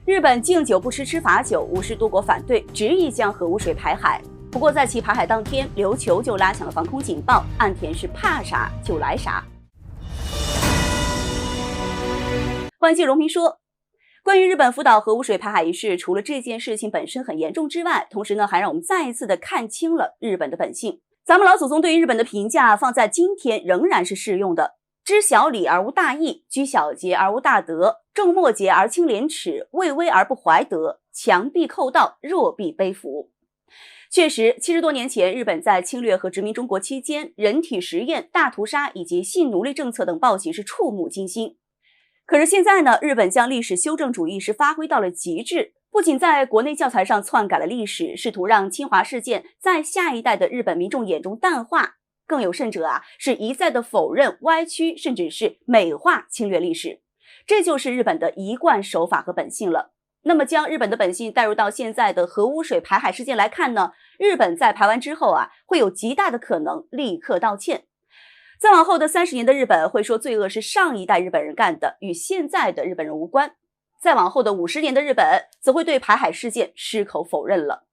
日本敬酒不吃吃罚酒，无视多国反对，执意将核污水排海。不过在其排海当天，琉球就拉响了防空警报，岸田是怕啥就来啥。欢迎荣平说，关于日本福岛核污水排海一事，除了这件事情本身很严重之外，同时呢，还让我们再一次的看清了日本的本性。咱们老祖宗对于日本的评价放在今天仍然是适用的：知小礼而无大义，居小节而无大德，重末节而轻廉耻，畏威而不怀德，强必寇盗，弱必背服。确实，70多年前，日本在侵略和殖民中国期间，人体实验、大屠杀以及性奴隶政策等暴行是触目惊心。可是现在呢，日本将历史修正主义是发挥到了极致，不仅在国内教材上篡改了历史，试图让侵华事件在下一代的日本民众眼中淡化，更有甚者是一再的否认、歪曲，甚至是美化侵略历史。这就是日本的一贯手法和本性了。那么将日本的本性带入到现在的核污水排海事件来看呢，日本在排完之后会有极大的可能立刻道歉。再往后的30年的日本会说罪恶是上一代日本人干的，与现在的日本人无关。再往后的50年的日本则会对排海事件矢口否认了。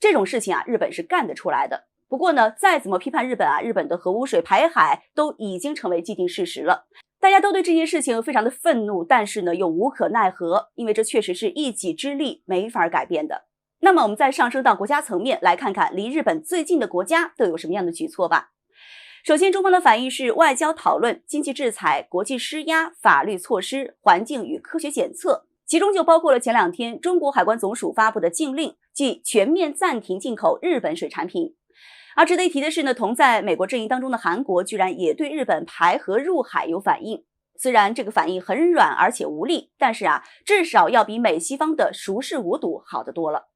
这种事情日本是干得出来的。不过呢，再怎么批判日本日本的核污水排海都已经成为既定事实了。大家都对这件事情非常的愤怒，但是呢又无可奈何，因为这确实是一己之力没法改变的。那么我们再上升到国家层面，来看看离日本最近的国家都有什么样的举措吧。首先，中方的反应是外交讨论、经济制裁、国际施压、法律措施、环境与科学检测，其中就包括了前2天中国海关总署发布的禁令，即全面暂停进口日本水产品。而值得一提的是呢，同在美国阵营当中的韩国居然也对日本排核入海有反应。虽然这个反应很软而且无力，但是至少要比美西方的熟视无睹好得多了。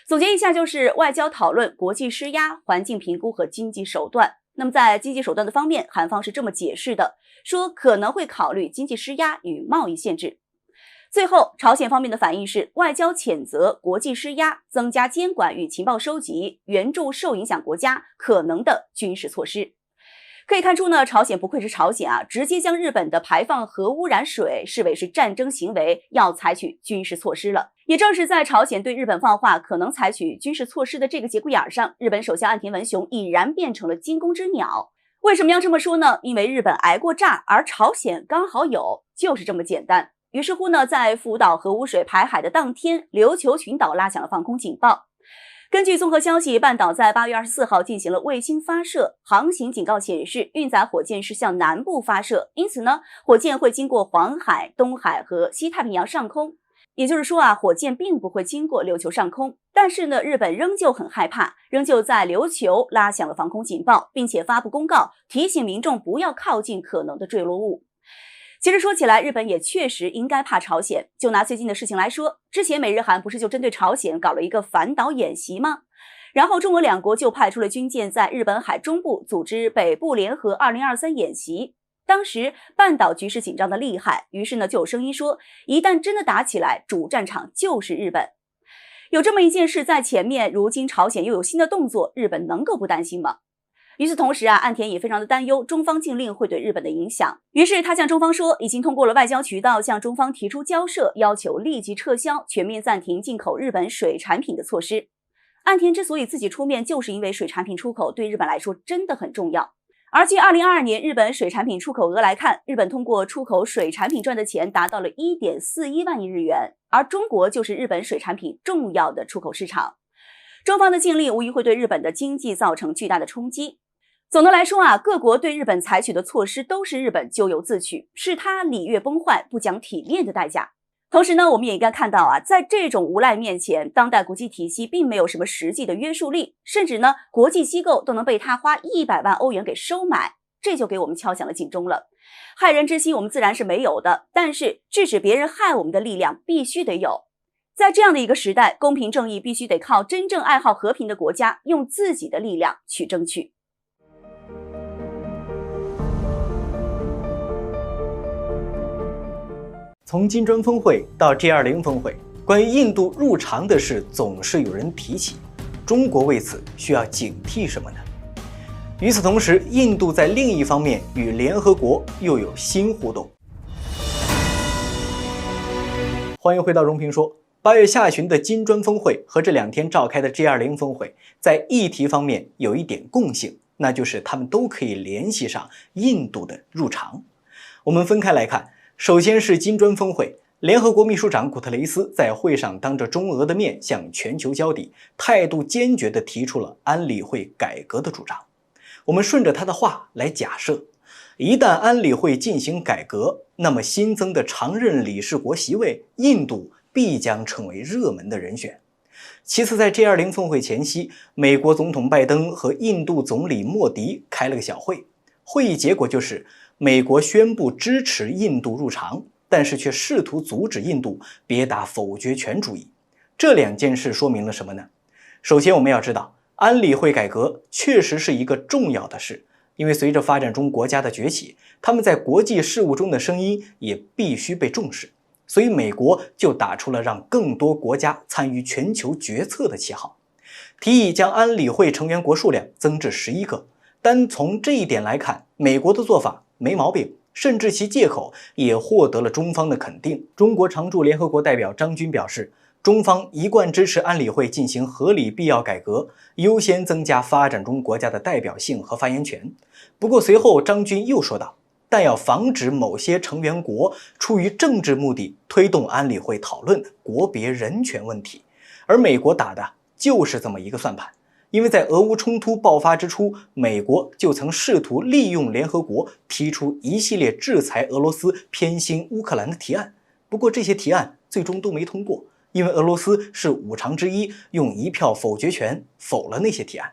总结一下，就是外交讨论、国际施压、环境评估和经济手段。那么在经济手段的方面，韩方是这么解释的，说可能会考虑经济施压与贸易限制。最后，朝鲜方面的反应是外交谴责、国际施压、增加监管与情报收集，援助受影响国家可能的军事措施。可以看出呢，朝鲜不愧是朝鲜直接将日本的排放核污染水视为是战争行为，要采取军事措施了。也正是在朝鲜对日本放话可能采取军事措施的这个节骨眼上，日本首相岸田文雄已然变成了惊弓之鸟。为什么要这么说呢？因为日本挨过炸，而朝鲜刚好有，就是这么简单。于是乎呢，在福岛核污水排海的当天，琉球群岛拉响了防空警报。根据综合消息，半岛在8月24号进行了卫星发射，航行警告显示运载火箭是向南部发射，因此呢，火箭会经过黄海、东海和西太平洋上空。也就是说火箭并不会经过琉球上空。但是呢，日本仍旧很害怕，仍旧在琉球拉响了防空警报，并且发布公告，提醒民众不要靠近可能的坠落物。其实说起来，日本也确实应该怕朝鲜。就拿最近的事情来说，之前美日韩不是就针对朝鲜搞了一个反导演习吗？然后中俄两国就派出了军舰在日本海中部组织北部联合2023演习。当时半岛局势紧张的厉害，于是呢就有声音说，一旦真的打起来，主战场就是日本。有这么一件事在前面，如今朝鲜又有新的动作，日本能够不担心吗？与此同时岸田也非常的担忧中方禁令会对日本的影响，于是他向中方说，已经通过了外交渠道向中方提出交涉，要求立即撤销全面暂停进口日本水产品的措施。岸田之所以自己出面，就是因为水产品出口对日本来说真的很重要。而据2022年日本水产品出口额来看，日本通过出口水产品赚的钱达到了 1.41万亿日元，而中国就是日本水产品重要的出口市场。中方的禁令无疑会对日本的经济造成巨大的冲击。总的来说各国对日本采取的措施都是日本咎由自取，是他礼乐崩坏、不讲体面的代价。同时呢，我们也应该看到在这种无赖面前，当代国际体系并没有什么实际的约束力，甚至呢，国际机构都能被他花100万欧元给收买，这就给我们敲响了警钟了。害人之心我们自然是没有的，但是制止别人害我们的力量必须得有。在这样的一个时代，公平正义必须得靠真正爱好和平的国家用自己的力量去争取。从金砖峰会到 G20 峰会，关于印度入常的事总是有人提起，中国为此需要警惕什么呢？与此同时，印度在另一方面与联合国又有新互动。欢迎回到荣评说。8月下旬的金砖峰会和这2天召开的 G20 峰会，在议题方面有一点共性，那就是他们都可以联系上印度的入常。我们分开来看，首先是金砖峰会，联合国秘书长古特雷斯在会上当着中俄的面向全球交底，态度坚决地提出了安理会改革的主张。我们顺着他的话来假设，一旦安理会进行改革，那么新增的常任理事国席位，印度必将成为热门的人选。其次，在 G20 峰会前夕，美国总统拜登和印度总理莫迪开了个小会，会议结果就是美国宣布支持印度入常，但是却试图阻止印度别打否决权主义。这2件事说明了什么呢？首先，我们要知道，安理会改革确实是一个重要的事，因为随着发展中国家的崛起，他们在国际事务中的声音也必须被重视。所以美国就打出了让更多国家参与全球决策的旗号，提议将安理会成员国数量增至11个。单从这一点来看，美国的做法没毛病，甚至其借口也获得了中方的肯定。中国常驻联合国代表张军表示，中方一贯支持安理会进行合理必要改革，优先增加发展中国家的代表性和发言权。不过随后张军又说道，但要防止某些成员国出于政治目的推动安理会讨论国别人权问题，而美国打的就是这么一个算盘。因为在俄乌冲突爆发之初，美国就曾试图利用联合国提出一系列制裁俄罗斯偏心乌克兰的提案，不过这些提案最终都没通过，因为俄罗斯是5常之一，用1票否决权否了那些提案，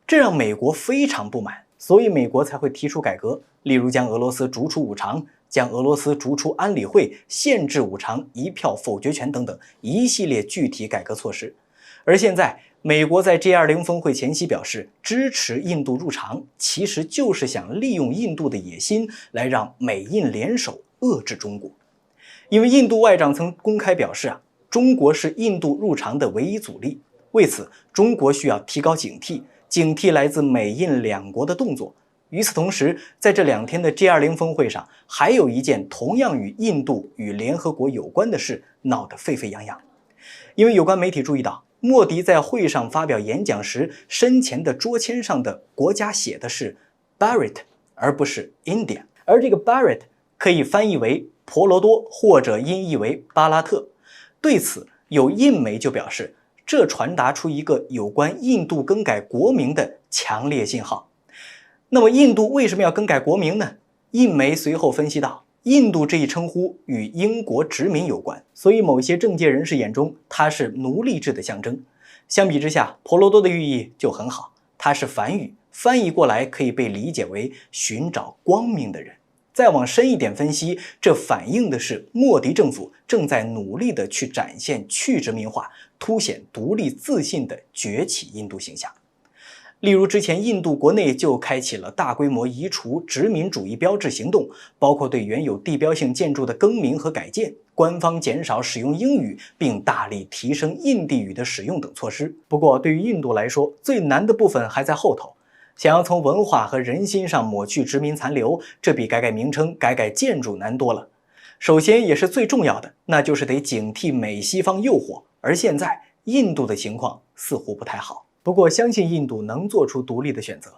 这让美国非常不满，所以美国才会提出改革，例如将俄罗斯逐出5常，将俄罗斯逐出安理会，限制5常1票否决权等等一系列具体改革措施。而现在美国在 G20 峰会前夕表示支持印度入常，其实就是想利用印度的野心来让美印联手遏制中国。因为印度外长曾公开表示中国是印度入常的唯一阻力，为此中国需要提高警惕，警惕来自美印2国的动作。与此同时，在这2天的 G20 峰会上，还有一件同样与印度与联合国有关的事闹得沸沸扬扬。因为有关媒体注意到，莫迪在会上发表演讲时，身前的桌签上的国家写的是 Bharat 而不是 India， 而这个 Bharat 可以翻译为婆罗多或者音译为巴拉特。对此，有印媒就表示，这传达出一个有关印度更改国名的强烈信号。那么印度为什么要更改国名呢？印媒随后分析到，印度这一称呼与英国殖民有关，所以某些政界人士眼中它是奴隶制的象征。相比之下，婆罗多的寓意就很好，它是梵语，翻译过来可以被理解为寻找光明的人。再往深一点分析，这反映的是莫迪政府正在努力地去展现去殖民化、凸显独立自信的崛起印度形象。例如之前印度国内就开启了大规模移除殖民主义标志行动，包括对原有地标性建筑的更名和改建，官方减少使用英语，并大力提升印地语的使用等措施。不过对于印度来说，最难的部分还在后头。想要从文化和人心上抹去殖民残留，这比改改名称、改改建筑难多了。首先也是最重要的，那就是得警惕美西方诱惑，而现在印度的情况似乎不太好。不过相信印度能做出独立的选择。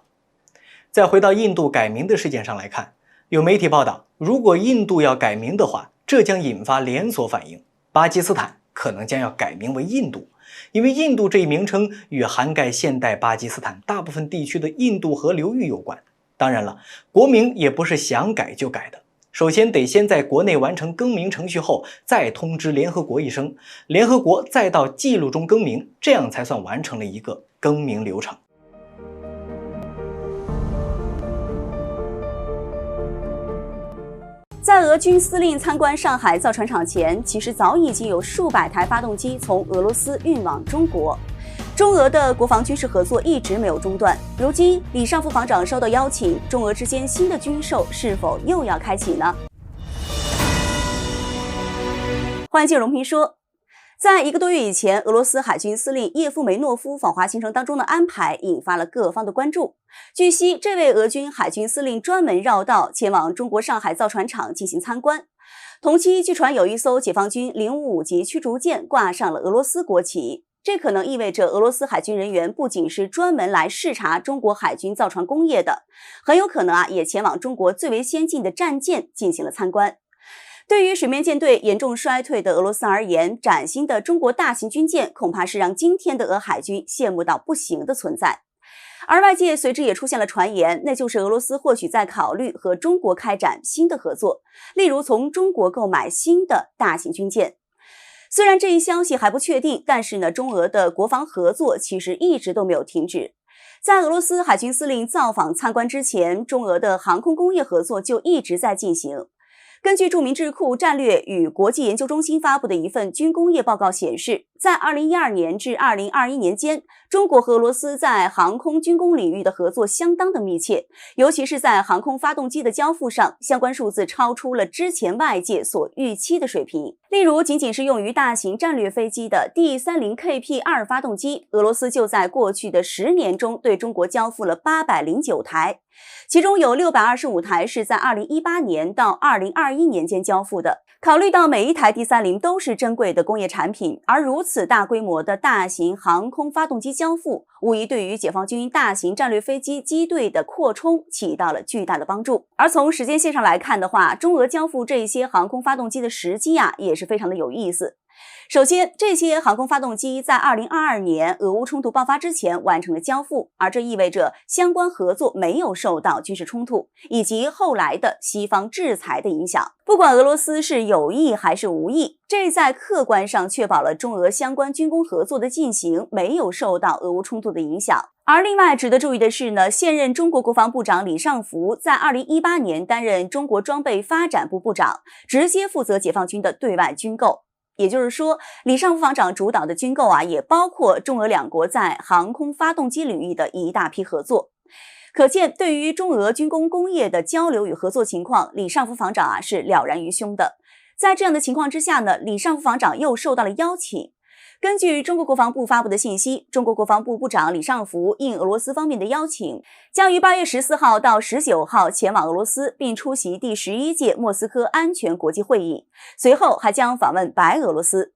再回到印度改名的事件上来看，有媒体报道，如果印度要改名的话，这将引发连锁反应，巴基斯坦可能将要改名为印度，因为印度这一名称与涵盖现代巴基斯坦大部分地区的印度河流域有关。当然了，国名也不是想改就改的，首先得先在国内完成更名程序后，再通知联合国一声，联合国再到记录中更名，这样才算完成了一个更名流程。在俄军司令参观上海造船厂前，其实早已经有数百台发动机从俄罗斯运往中国。中俄的国防军事合作一直没有中断。如今，李尚副防长收到邀请，中俄之间新的军售是否又要开启呢？欢迎进入荣评说。在1个多月以前，俄罗斯海军司令叶夫梅诺夫访华行程当中的安排引发了各方的关注。据悉，这位俄军海军司令专门绕道前往中国上海造船厂进行参观。同期，据传有一艘解放军055级驱逐舰挂上了俄罗斯国旗，这可能意味着俄罗斯海军人员不仅是专门来视察中国海军造船工业的，很有可能也前往中国最为先进的战舰进行了参观。对于水面舰队严重衰退的俄罗斯而言，崭新的中国大型军舰恐怕是让今天的俄海军羡慕到不行的存在。而外界随之也出现了传言，那就是俄罗斯或许在考虑和中国开展新的合作，例如从中国购买新的大型军舰。虽然这一消息还不确定，但是呢，中俄的国防合作其实一直都没有停止。在俄罗斯海军司令造访参观之前，中俄的航空工业合作就一直在进行。根据著名智库战略与国际研究中心发布的一份军工业报告显示，在2012年至2021年间，中国和俄罗斯在航空军工领域的合作相当的密切，尤其是在航空发动机的交付上，相关数字超出了之前外界所预期的水平。例如，仅仅是用于大型战略飞机的 D30KP2 发动机，俄罗斯就在过去的10年中对中国交付了809台，其中有625台是在2018年到2021年间交付的。考虑到每一台 D30 都是珍贵的工业产品，而如此大规模的大型航空发动机交付，无疑对于解放军大型战略飞机机队的扩充起到了巨大的帮助。而从时间线上来看的话，中俄交付这些航空发动机的时机也是非常的有意思。首先，这些航空发动机在2022年俄乌冲突爆发之前完成了交付，而这意味着相关合作没有受到军事冲突以及后来的西方制裁的影响。不管俄罗斯是有意还是无意，这在客观上确保了中俄相关军工合作的进行没有受到俄乌冲突的影响。而另外值得注意的是呢，现任中国国防部长李尚福在2018年担任中国装备发展部部长，直接负责解放军的对外军购。也就是说，李尚福防长主导的军购也包括中俄两国在航空发动机领域的一大批合作。可见，对于中俄军工工业的交流与合作情况，李尚福防长是了然于胸的。在这样的情况之下呢，李尚福防长又受到了邀请。根据中国国防部发布的信息，中国国防部部长李尚福应俄罗斯方面的邀请，将于8月14号到19号前往俄罗斯，并出席第11届莫斯科安全国际会议，随后还将访问白俄罗斯。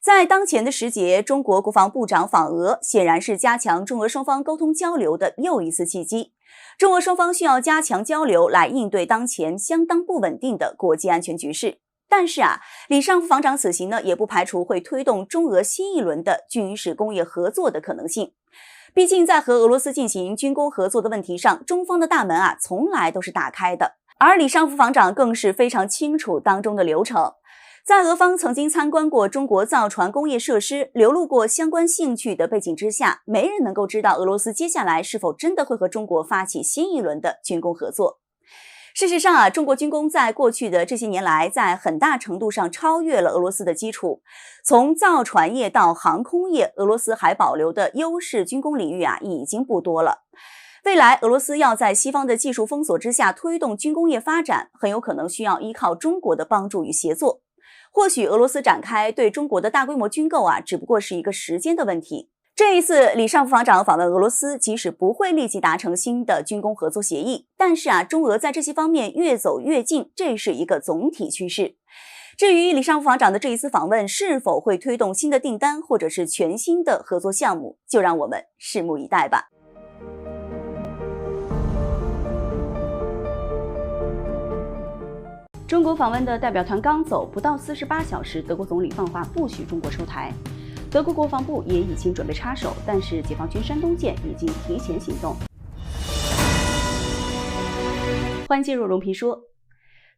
在当前的时节，中国国防部长访俄显然是加强中俄双方沟通交流的又一次契机。中俄双方需要加强交流来应对当前相当不稳定的国际安全局势。但是李尚福防长此行呢，也不排除会推动中俄新一轮的军事工业合作的可能性。毕竟在和俄罗斯进行军工合作的问题上，中方的大门从来都是打开的，而李尚福防长更是非常清楚当中的流程。在俄方曾经参观过中国造船工业设施，流露过相关兴趣的背景之下，没人能够知道俄罗斯接下来是否真的会和中国发起新一轮的军工合作。事实上中国军工在过去的这些年来，在很大程度上超越了俄罗斯的基础。从造船业到航空业，俄罗斯还保留的优势军工领域已经不多了。未来俄罗斯要在西方的技术封锁之下推动军工业发展，很有可能需要依靠中国的帮助与协作。或许俄罗斯展开对中国的大规模军购只不过是一个时间的问题。这一次李尚福防长访问俄罗斯，即使不会立即达成新的军工合作协议，但是中俄在这些方面越走越近，这是一个总体趋势。至于李尚福防长的这一次访问是否会推动新的订单或者是全新的合作项目，就让我们拭目以待吧。中国访问的代表团刚走，不到48小时，德国总理放话不许中国收台。德国国防部也已经准备插手，但是解放军山东舰已经提前行动。欢迎进入荣皮说。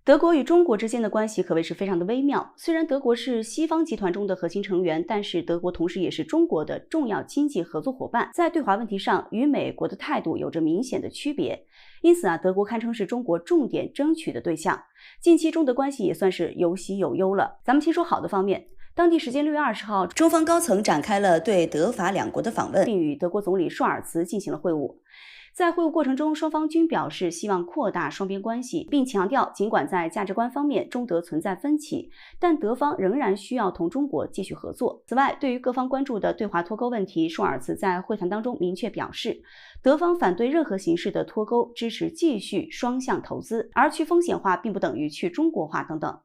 德国与中国之间的关系可谓是非常的微妙。虽然德国是西方集团中的核心成员，但是德国同时也是中国的重要经济合作伙伴，在对华问题上与美国的态度有着明显的区别。因此德国堪称是中国重点争取的对象。近期中德关系也算是有喜有忧了。咱们先说好的方面。当地时间6月20号，中方高层展开了对德法两国的访问，并与德国总理舒尔茨进行了会晤。在会晤过程中，双方均表示希望扩大双边关系，并强调尽管在价值观方面中德存在分歧，但德方仍然需要同中国继续合作。此外，对于各方关注的对华脱钩问题，舒尔茨在会谈当中明确表示，德方反对任何形式的脱钩，支持继续双向投资，而去风险化并不等于去中国化等等。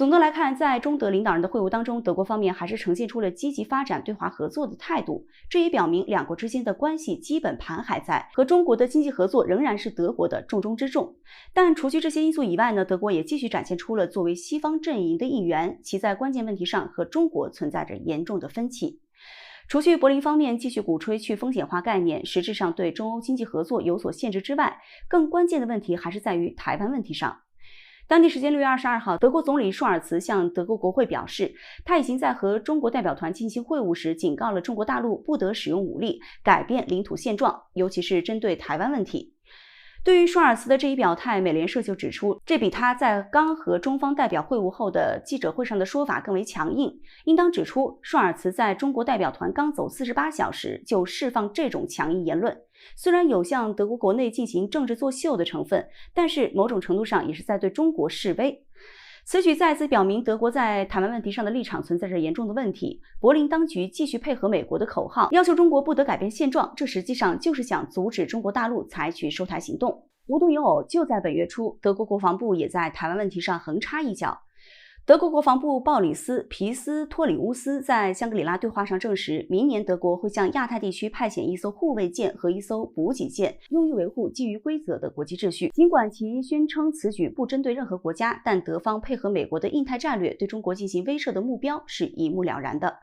总的来看，在中德领导人的会晤当中，德国方面还是呈现出了积极发展对华合作的态度，这也表明两国之间的关系基本盘还在，和中国的经济合作仍然是德国的重中之重。但除去这些因素以外呢，德国也继续展现出了作为西方阵营的一员，其在关键问题上和中国存在着严重的分歧。除去柏林方面继续鼓吹去风险化概念，实质上对中欧经济合作有所限制之外，更关键的问题还是在于台湾问题上。当地时间6月22号，德国总理舒尔茨向德国国会表示，他已经在和中国代表团进行会晤时警告了中国大陆不得使用武力改变领土现状，尤其是针对台湾问题。对于舒尔茨的这一表态，美联社就指出，这比他在刚和中方代表会晤后的记者会上的说法更为强硬。应当指出，舒尔茨在中国代表团刚走48小时就释放这种强硬言论，虽然有向德国国内进行政治作秀的成分，但是某种程度上也是在对中国示威。此举再次表明德国在台湾问题上的立场存在着严重的问题。柏林当局继续配合美国的口号，要求中国不得改变现状，这实际上就是想阻止中国大陆采取收台行动。无独有偶，就在本月初，德国国防部也在台湾问题上横插一脚。德国国防部鲍里斯·皮斯托里乌斯在香格里拉对话上证实，明年德国会向亚太地区派遣一艘护卫舰和一艘补给舰，用于维护基于规则的国际秩序。尽管其宣称此举不针对任何国家，但德方配合美国的印太战略对中国进行威慑的目标是一目了然的。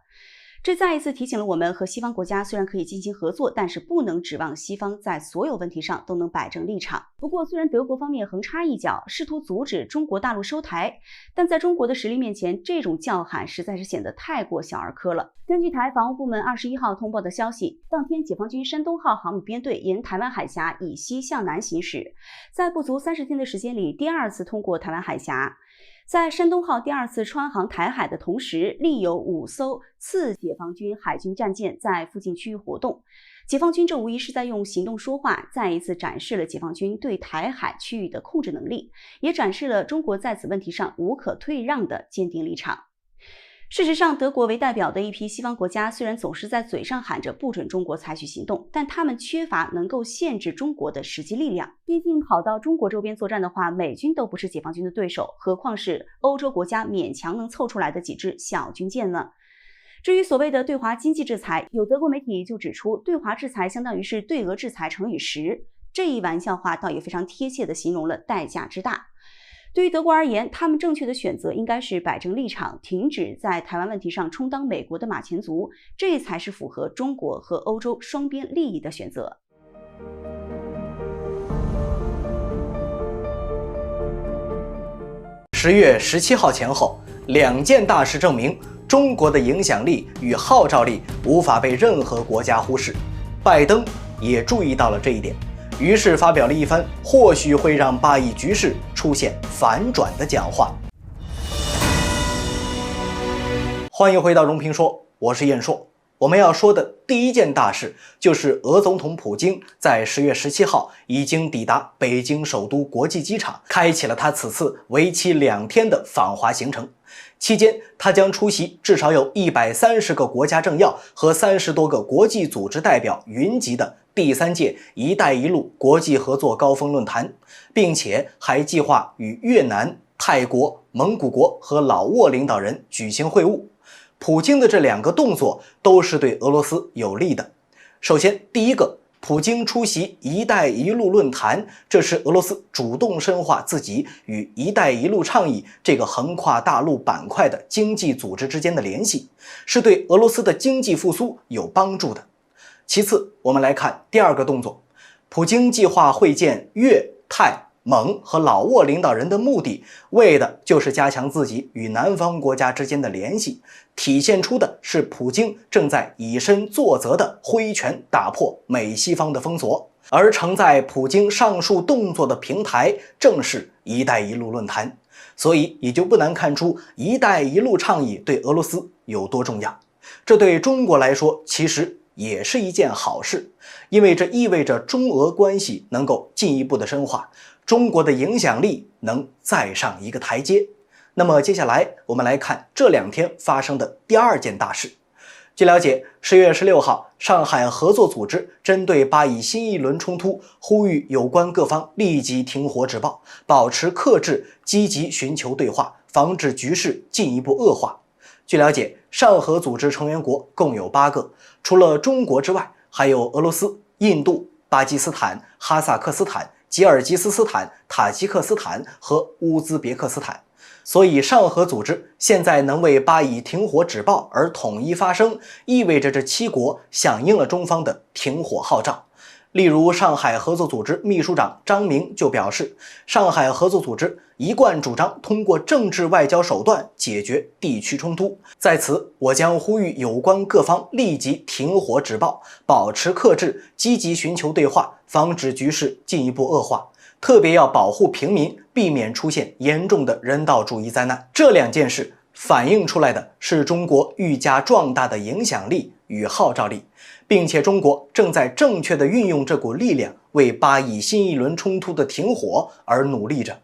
这再一次提醒了我们，和西方国家虽然可以进行合作，但是不能指望西方在所有问题上都能摆正立场。不过，虽然德国方面横插一脚，试图阻止中国大陆收台，但在中国的实力面前，这种叫喊实在是显得太过小儿科了。根据台防务部门21号通报的消息，当天解放军山东号航母编队沿台湾海峡以西向南行驶，在不足30天的时间里，第二次通过台湾海峡。在山东号第二次穿航台海的同时，另有5艘次解放军海军战舰在附近区域活动。解放军这无疑是在用行动说话，再一次展示了解放军对台海区域的控制能力，也展示了中国在此问题上无可退让的坚定立场。事实上，德国为代表的一批西方国家虽然总是在嘴上喊着不准中国采取行动，但他们缺乏能够限制中国的实际力量。毕竟跑到中国周边作战的话，美军都不是解放军的对手，何况是欧洲国家勉强能凑出来的几支小军舰呢？至于所谓的对华经济制裁，有德国媒体就指出，对华制裁相当于是对俄制裁乘以10，这一玩笑话倒也非常贴切地形容了代价之大。对于德国而言，他们正确的选择应该是摆正立场，停止在台湾问题上充当美国的马前卒，这才是符合中国和欧洲双边利益的选择。10月17号前后，2件大事证明中国的影响力与号召力无法被任何国家忽视。拜登也注意到了这一点，于是发表了一番或许会让巴以局势出现反转的讲话。欢迎回到荣评说，我是燕硕。我们要说的第一件大事就是俄总统普京在10月17号已经抵达北京首都国际机场，开启了他此次为期2天的访华行程。期间，他将出席至少有130个国家政要和30多个国际组织代表云集的第3届“一带一路”国际合作高峰论坛，并且还计划与越南、泰国、蒙古国和老挝领导人举行会晤。普京的这2个动作都是对俄罗斯有利的。首先，第一个，普京出席“一带一路”论坛，这是俄罗斯主动深化自己与“一带一路”倡议这个横跨大陆板块的经济组织之间的联系，是对俄罗斯的经济复苏有帮助的。其次，我们来看第2个动作，普京计划会见越、泰、蒙和老挝领导人的目的，为的就是加强自己与南方国家之间的联系，体现出的是普京正在以身作则地挥拳打破美西方的封锁。而承载普京上述动作的平台正是“一带一路”论坛，所以也就不难看出“一带一路”倡议对俄罗斯有多重要。这对中国来说其实也是一件好事，因为这意味着中俄关系能够进一步的深化，中国的影响力能再上一个台阶。那么接下来我们来看这2天发生的第2件大事。据了解，10月16号，上海合作组织针对巴以新一轮冲突，呼吁有关各方立即停火止暴，保持克制，积极寻求对话，防止局势进一步恶化。据了解，上合组织成员国共有8个，除了中国之外，还有俄罗斯、印度、巴基斯坦、哈萨克斯坦、吉尔吉斯斯坦、塔吉克斯坦和乌兹别克斯坦。所以上合组织现在能为巴以停火止暴而统一发声，意味着这7国响应了中方的停火号召。例如，上海合作组织秘书长张明就表示，上海合作组织一贯主张通过政治外交手段解决地区冲突。在此，我将呼吁有关各方立即停火止暴，保持克制，积极寻求对话，防止局势进一步恶化。特别要保护平民，避免出现严重的人道主义灾难。这2件事反映出来的是中国愈加壮大的影响力与号召力，并且中国正在正确地运用这股力量，为巴以新一轮冲突的停火而努力着。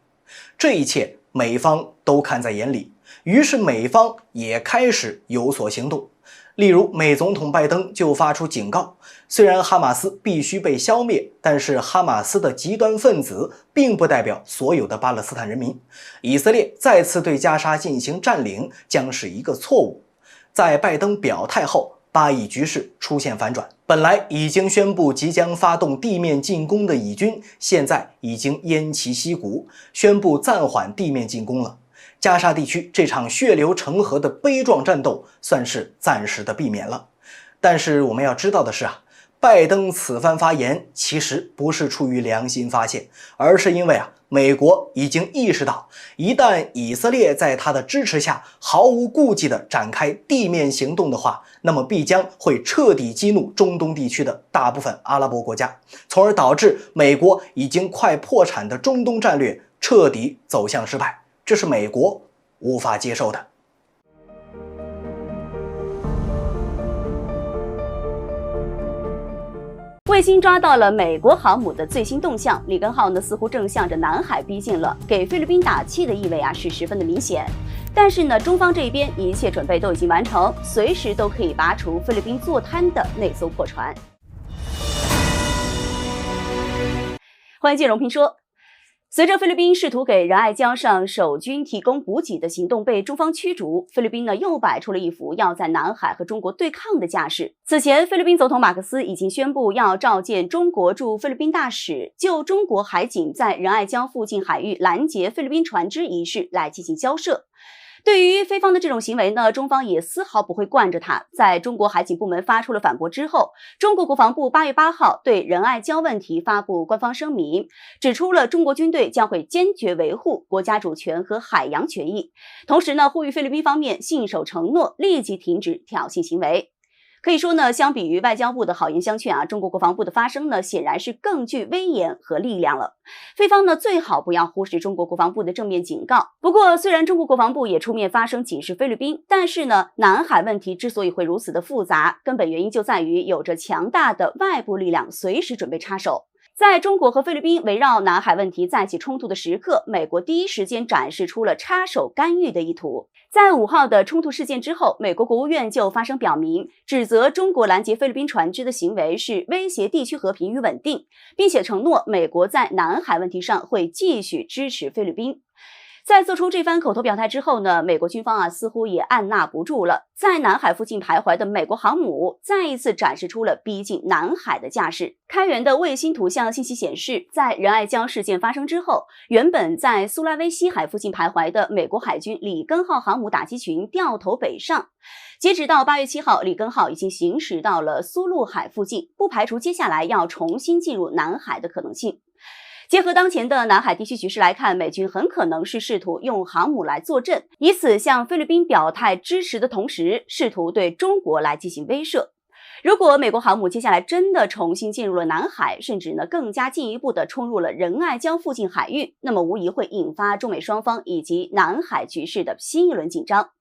这一切美方都看在眼里，于是美方也开始有所行动。例如，美总统拜登就发出警告，虽然哈马斯必须被消灭，但是哈马斯的极端分子并不代表所有的巴勒斯坦人民。以色列再次对加沙进行占领将是一个错误。在拜登表态后，巴以局势出现反转，本来已经宣布即将发动地面进攻的以军，现在已经偃旗息鼓，宣布暂缓地面进攻了。加沙地区这场血流成河的悲壮战斗算是暂时的避免了。但是我们要知道的是拜登此番发言其实不是出于良心发现，而是因为美国已经意识到，一旦以色列在他的支持下毫无顾忌地展开地面行动的话，那么必将会彻底激怒中东地区的大部分阿拉伯国家，从而导致美国已经快破产的中东战略彻底走向失败。这是美国无法接受的。卫星抓到了美国航母的最新动向，里根号呢似乎正向着南海逼近了，给菲律宾打气的意味是十分的明显。但是呢，中方这边一切准备都已经完成，随时都可以拔除菲律宾坐滩的那艘破船。欢迎进荣评说。随着菲律宾试图给仁爱礁上守军提供补给的行动被中方驱逐，菲律宾呢又摆出了一副要在南海和中国对抗的架势。此前，菲律宾总统马克思已经宣布要召见中国驻菲律宾大使，就中国海警在仁爱礁附近海域拦截菲律宾船只一事来进行交涉。对于菲方的这种行为呢，中方也丝毫不会惯着他。在中国海警部门发出了反驳之后，中国国防部8月8号对仁爱礁问题发布官方声明，指出了中国军队将会坚决维护国家主权和海洋权益，同时呢，呼吁菲律宾方面信守承诺，立即停止挑衅行为。可以说呢，相比于外交部的好言相劝中国国防部的发声呢，显然是更具威严和力量了。菲方呢，最好不要忽视中国国防部的正面警告。不过，虽然中国国防部也出面发声警示菲律宾，但是呢，南海问题之所以会如此的复杂，根本原因就在于有着强大的外部力量随时准备插手。在中国和菲律宾围绕南海问题再起冲突的时刻，美国第一时间展示出了插手干预的意图。在5号的冲突事件之后，美国国务院就发声表明，指责中国拦截菲律宾船只的行为是威胁地区和平与稳定，并且承诺美国在南海问题上会继续支持菲律宾。在做出这番口头表态之后呢，美国军方似乎也按捺不住了，在南海附近徘徊的美国航母再一次展示出了逼近南海的架势。开源的卫星图像信息显示，在仁爱礁事件发生之后，原本在苏拉威西海附近徘徊的美国海军里根号航母打击群掉头北上。截止到8月7号，里根号已经行驶到了苏禄海附近，不排除接下来要重新进入南海的可能性。结合当前的南海地区局势来看，美军很可能是试图用航母来坐镇，以此向菲律宾表态支持的同时，试图对中国来进行威慑。如果美国航母接下来真的重新进入了南海，甚至呢更加进一步的冲入了仁爱礁附近海域，那么无疑会引发中美双方以及南海局势的新一轮紧张，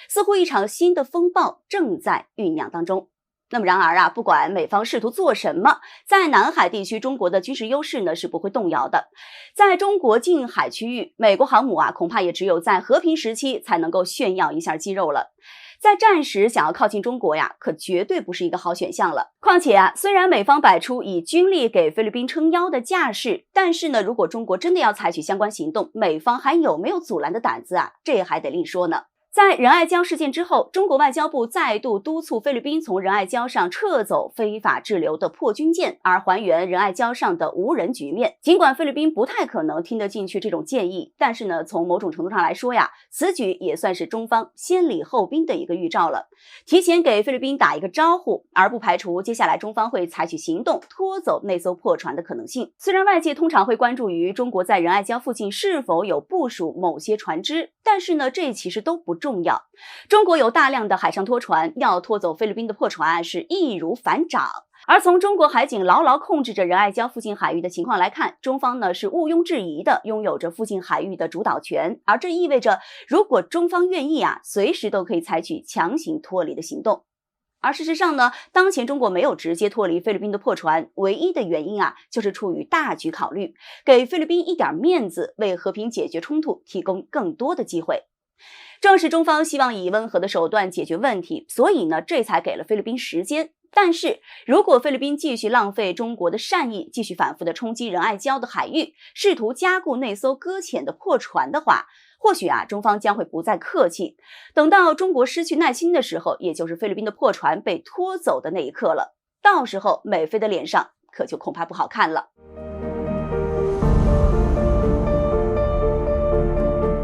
似乎一场新的风暴正在酝酿当中。那么然而不管美方试图做什么，在南海地区中国的军事优势呢是不会动摇的。在中国近海区域，美国航母恐怕也只有在和平时期才能够炫耀一下肌肉了。在战时想要靠近中国呀，可绝对不是一个好选项了。况且啊，虽然美方摆出以军力给菲律宾撑腰的架势，但是呢，如果中国真的要采取相关行动，美方还有没有阻拦的胆子啊？这还得另说呢。在仁爱礁事件之后，中国外交部再度督促菲律宾从仁爱礁上撤走非法滞留的破军舰，而还原仁爱礁上的无人局面。尽管菲律宾不太可能听得进去这种建议，但是呢，从某种程度上来说呀，此举也算是中方先礼后兵的一个预兆了，提前给菲律宾打一个招呼，而不排除接下来中方会采取行动拖走那艘破船的可能性。虽然外界通常会关注于中国在仁爱礁附近是否有部署某些船只，但是呢，这其实都不重要。中国有大量的海上拖船，要拖走菲律宾的破船是易如反掌。而从中国海警牢牢控制着仁爱礁附近海域的情况来看，中方呢是毋庸置疑的拥有着附近海域的主导权，而这意味着如果中方愿意啊，随时都可以采取强行脱离的行动。而事实上呢，当前中国没有直接脱离菲律宾的破船，唯一的原因啊，就是出于大局考虑，给菲律宾一点面子，为和平解决冲突提供更多的机会。正是中方希望以温和的手段解决问题，所以呢，这才给了菲律宾时间。但是如果菲律宾继续浪费中国的善意，继续反复的冲击仁爱礁的海域，试图加固那艘搁浅的破船的话，或许啊，中方将会不再客气，等到中国失去耐心的时候，也就是菲律宾的破船被拖走的那一刻了，到时候美菲的脸上可就恐怕不好看了。